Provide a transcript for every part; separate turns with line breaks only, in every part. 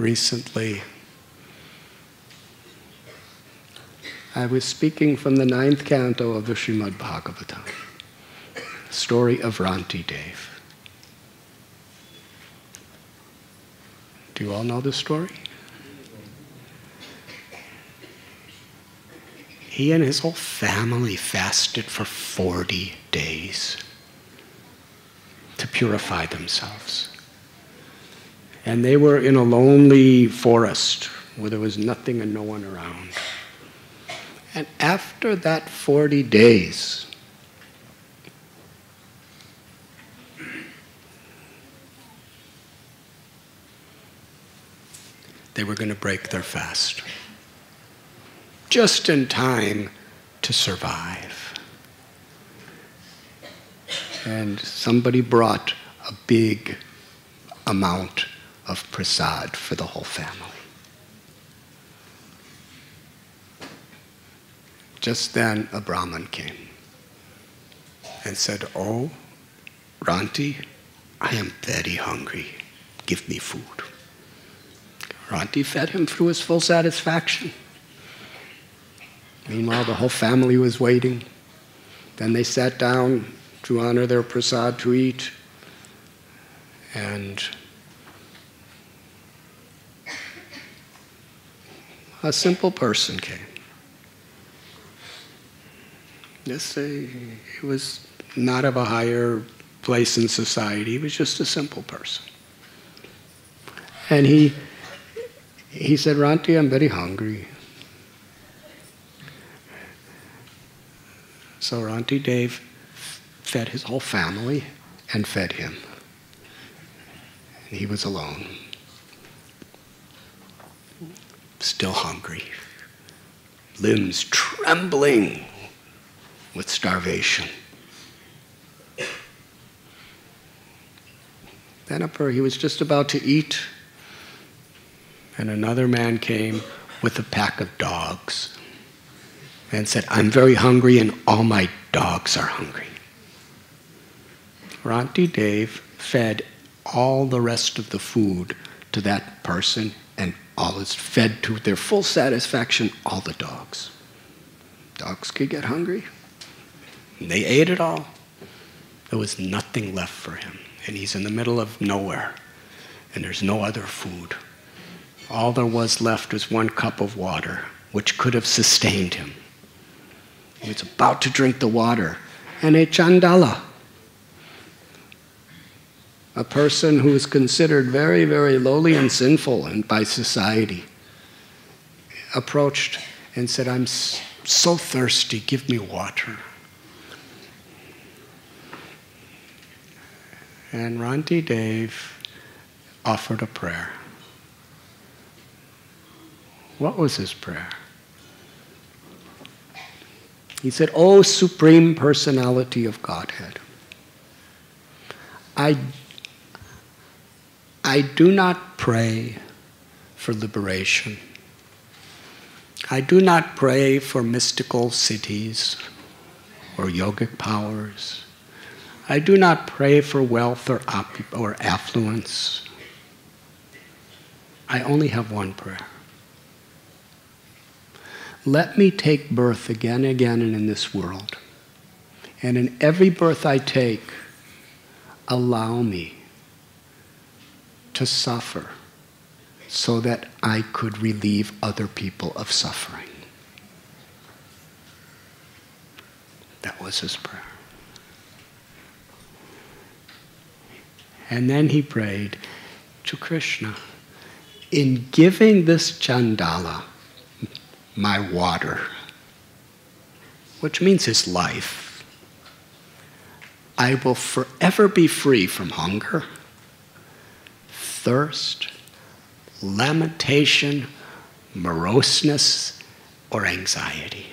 recently. I was speaking from the 9th canto of the Srimad Bhagavatam, story of Ranti Dev. Do you all know the story? He and his whole family fasted for 40 days to purify themselves. And they were in a lonely forest where there was nothing and no one around. And after that 40 days, they were going to break their fast. Just in time to survive. And somebody brought a big amount of prasad for the whole family. Just then, a Brahmin came and said, "Oh, Ranti, I am very hungry. Give me food." Ranti fed him to his full satisfaction. Meanwhile, the whole family was waiting. Then they sat down to honor their prasad to eat. And a simple person came. Yes, he was not of a higher place in society. He was just a simple person. And he said, "Ranti, I'm very hungry." So Ranti Dev fed his whole family and fed him. And he was alone. Still hungry. Limbs trembling with starvation. Then he was just about to eat, and another man came with a pack of dogs and said, "I'm very hungry and all my dogs are hungry." Ranti Dev fed all the rest of the food to that person, and all is fed to their full satisfaction all the dogs. Dogs could get hungry. They ate it all. There was nothing left for him. And he's in the middle of nowhere. And there's no other food. All there was left was one cup of water, which could have sustained him. He was about to drink the water. And a chandala, a person who is considered very, very lowly and sinful and by society, approached and said, "I'm so thirsty, give me water." And Ranti Dev offered a prayer. What was his prayer? He said, "O Supreme Personality of Godhead, I do not pray for liberation. I do not pray for mystical cities or yogic powers. I do not pray for wealth or affluence. I only have one prayer. Let me take birth again and again in this world. And in every birth I take, allow me to suffer so that I could relieve other people of suffering." That was his prayer. And then he prayed to Krishna, "In giving this chandala my water," which means his life, "I will forever be free from hunger, thirst, lamentation, moroseness, or anxiety."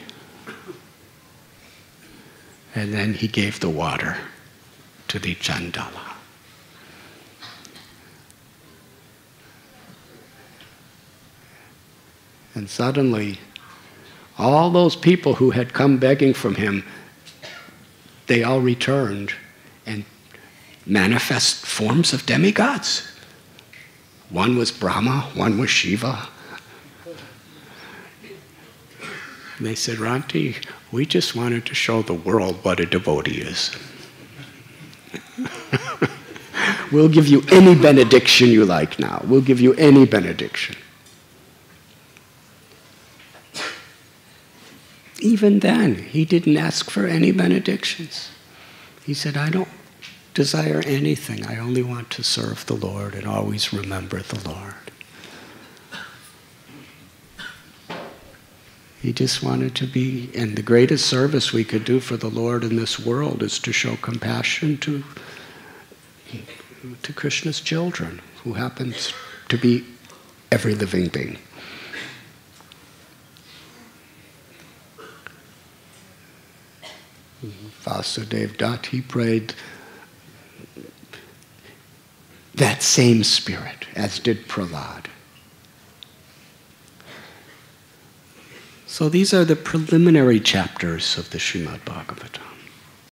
And then he gave the water to the chandala. And suddenly, all those people who had come begging from him, they all returned and manifest forms of demigods. One was Brahma, one was Shiva. And they said, Ranti, we just wanted to show the world what a devotee is. We'll give you any benediction you like now. We'll give you any benediction. Even then, he didn't ask for any benedictions. He said, I don't desire anything. I only want to serve the Lord and always remember the Lord. He just wanted to be, and the greatest service we could do for the Lord in this world is to show compassion to Krishna's children, who happens to be every living being. Vasudev Dutt, he prayed that same spirit, as did Prahlad. So these are the preliminary chapters of the Srimad Bhagavatam.